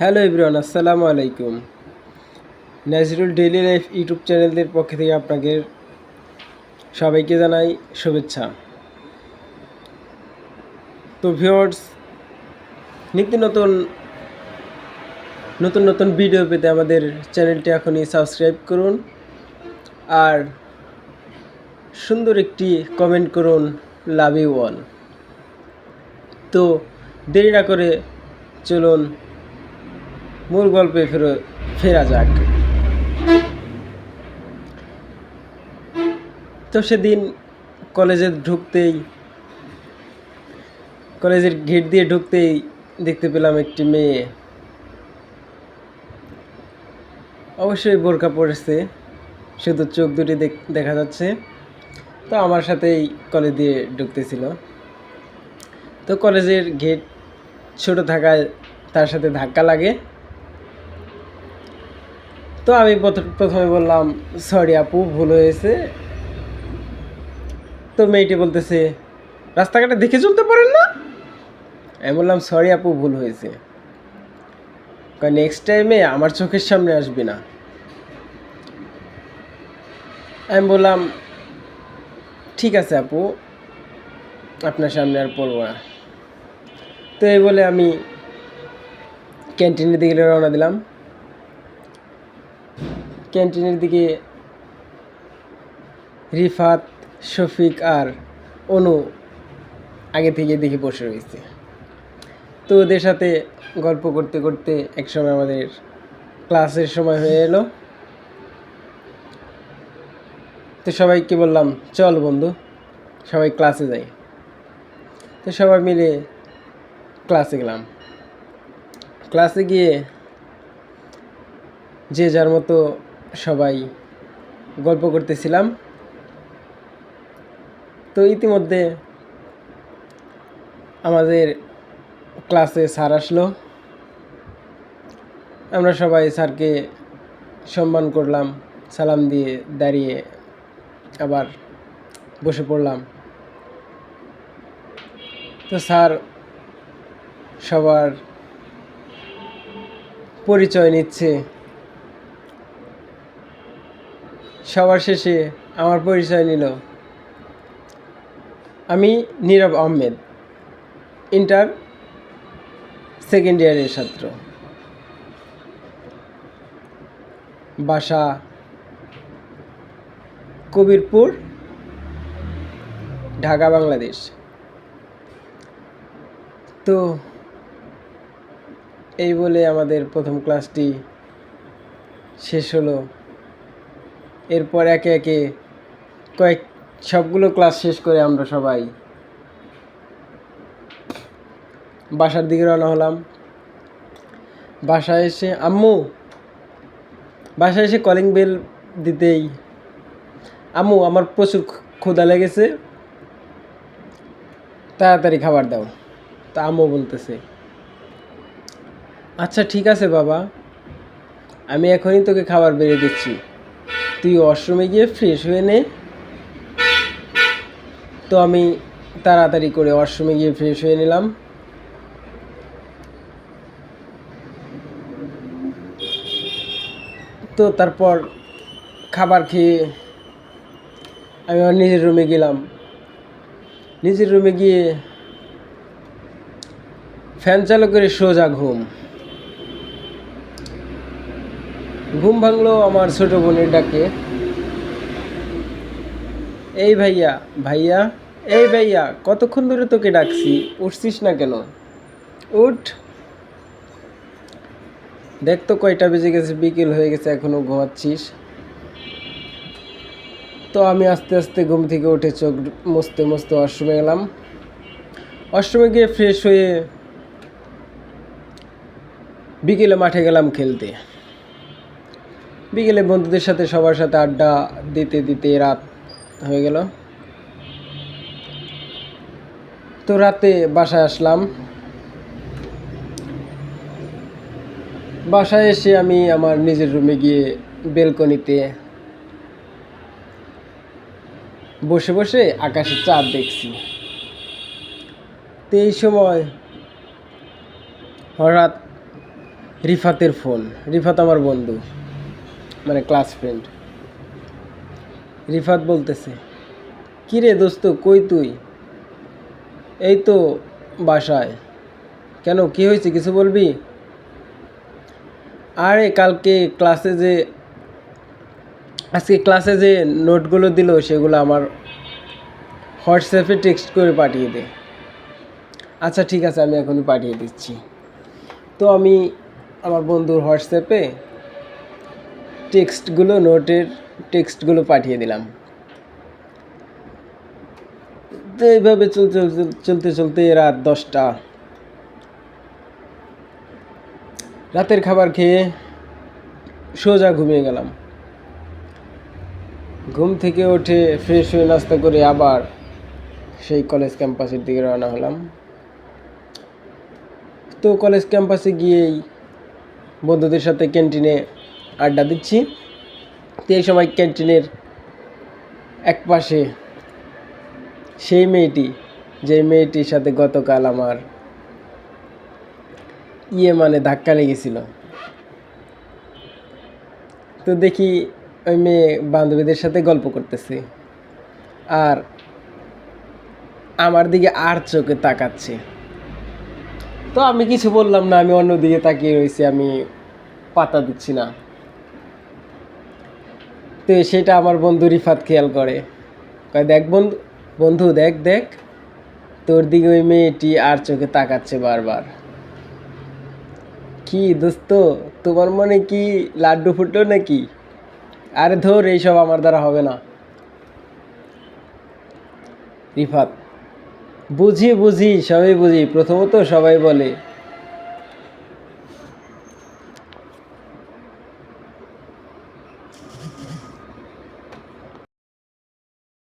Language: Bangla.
হ্যালো এভরিওয়ান, আসসালামু আলাইকুম। ন্যাচারাল ডেইলি লাইফ ইউটিউব চ্যানেলের পক্ষ থেকে আপনাদের সবাইকে জানাই শুভেচ্ছা। তো ভিউয়ার্স, নিত্য নতুন নতুন নতুন ভিডিও পেতে আমাদের চ্যানেলটি এখনই সাবস্ক্রাইব করুন আর সুন্দর একটি কমেন্ট করুন, লাভ ইউ অল। তো দেরি না করে চলুন মূল গল্পে ফেরা যাক। তো সেদিন কলেজের গেট দিয়ে ঢুকতেই দেখতে পেলাম একটি মেয়ে, অবশ্যই বোরকা পরেছে, শুধু চোখ দুটি দেখা যাচ্ছে। তো আমার সাথেই কলেজ দিয়ে ঢুকতেছিল। তো কলেজের গেট ছোট থাকায় তার সাথে ধাক্কা লাগে। তো আমি প্রথমে বললাম, সরি আপু, ভুল হয়েছে। তো মেয়েটি বলতেছে, রাস্তাঘাটে দেখে চলতে পারেন না? আমি বললাম, সরি আপু, ভুল হয়েছে। নেক্সট টাইমে আমার চোখের সামনে আসবি না। আমি বললাম, ঠিক আছে আপু, আপনার সামনে আর পড়ব না। তো এই বলে আমি ক্যান্টিনের দিকে রওনা দিলাম। ক্যান্টিনের দিকে রিফাত, শফিক আর অনু আগে থেকে দেখে বসে রয়েছে। তো ওদের সাথে গল্প করতে করতে একসময় আমাদের ক্লাসের সময় হয়ে এলো। তো সবাইকে বললাম, চল বন্ধু, সবাই ক্লাসে যাই। তো সবাই মিলে ক্লাসে গেলাম। ক্লাসে গিয়ে যে যার মতো সবাই গল্প করতেছিলাম। তো ইতিমধ্যে আমাদের ক্লাসে স্যার আসলো। আমরা সবাই স্যারকে সম্মান করলাম, সালাম দিয়ে দাঁড়িয়ে আবার বসে পড়লাম। তো স্যার সবার পরিচয় নিচ্ছে। সবার শেষে আমার পরিচয় নিল। আমি নীরব আহমেদ, ইন্টার সেকেন্ড ইয়ারের ছাত্র। বাসা কবিরপুর, ঢাকা, বাংলাদেশ। তো এই বলে আমাদের প্রথম ক্লাসটি শেষ হলো। এরপর একে একে সবগুলো ক্লাস শেষ করে আমরা সবাই বাসার দিকে রওনা হলাম। বাসায় এসে কলিং বেল দিতেই, আম্মু, আমার প্রচুর ক্ষুধা লেগেছে, তাড়াতাড়ি খাবার দাও। তা আম্মু বলতেছে, আচ্ছা ঠিক আছে বাবা, আমি এখনই তোকে খাবার বেড়ে দিচ্ছি, তুই ওয়াশরুমে গিয়ে ফ্রেশ হয়ে নে। তো আমি তাড়াতাড়ি করে ওয়াশরুমে গিয়ে ফ্রেশ হয়ে নিলাম। তো তারপর খাবার খেয়ে আমি আমার নিজের রুমে গেলাম। নিজের রুমে গিয়ে ফ্যান চালু করে সোজা ঘুম ভাঙলো আমার ছোট বোনের ডাকে, এই ভাইয়া ভাইয়া, এই ভাইয়া, কতক্ষণ ধরে তোকে ডাকছি, উঠছিস না কেন? উঠ, দেখ তো কয়টা বেজে গেছে, বিকেল হয়ে গেছে, এখনো ঘুমাচ্ছিস। তো আমি আস্তে আস্তে ঘুম থেকে উঠে চোখ মুছতে ওয়াশরুমে গেলাম। ওয়াশরুমে গিয়ে ফ্রেশ হয়ে বিকেলে মাঠে গেলাম খেলতে। বিকেলে বন্ধুদের সাথে সবার সাথে আড্ডা দিতে দিতে রাত হয়ে গেল। তো রাতে বাসায় আসলাম। বাসায় এসে আমি আমার নিজের রুমে গিয়ে বেলকনিতে বসে বসে আকাশে চাঁদ দেখছি। তো এই সময় হঠাৎ রিফাতের ফোন। রিফাত আমার বন্ধু, মানে ক্লাস ফ্রেন্ড। রিফাত বলতেছে, কী রে দোস্ত, কই তুই? এই তো বাসায়। কেন, কী হয়েছে, কিছু বলবি? আরে আজকে ক্লাসে যে নোটগুলো দিল সেগুলো আমার হোয়াটসঅ্যাপে টেক্সট করে পাঠিয়ে দে। আচ্ছা ঠিক আছে, আমি এখনই পাঠিয়ে দিচ্ছি। তো আমি আমার বন্ধুর হোয়াটসঅ্যাপে নোটের টেক্সটগুলো পাঠিয়ে দিলাম। তো এইভাবে চলতে চলতে রাত 10টা। রাতের খাবার খেয়ে সোজা ঘুমিয়ে গেলাম। ঘুম থেকে উঠে ফ্রেশ হয়ে নাস্তা করে আবার সেই কলেজ ক্যাম্পাসের দিকে রওনা হলাম। তো কলেজ ক্যাম্পাসে গিয়েই বন্ধুদের সাথে ক্যান্টিনে আড্ডা দিচ্ছি। তো এই সময় ক্যান্টিনের এক পাশে সেই মেয়েটি, যে মেয়েটির সাথে গতকাল আমার মানে ধাক্কা লেগেছিল, তো দেখি ওই মেয়ে বান্ধবীদের সাথে গল্প করতেছে আর আমার দিকে আর চোখে তাকাচ্ছে। তো আমি কিছু বললাম না, আমি অন্যদিকে তাকিয়ে রয়েছি, আমি পাত্তা দিচ্ছি না। তো সেটা আমার বন্ধু রিফাত খেয়াল করে, কয় দেখ বন্ধু বন্ধু দেখ দেখ, তোর দিকে ওই মেয়েটি আর চোখে তাকাচ্ছে বারবার। কি দোস্ত, তোমার মনে কি লাড্ডু ফুটলো নাকি? আরে ধর, এইসব আমার দ্বারা হবে না। রিফাত, বুঝি সবাই বুঝি, প্রথমত সবাই বলে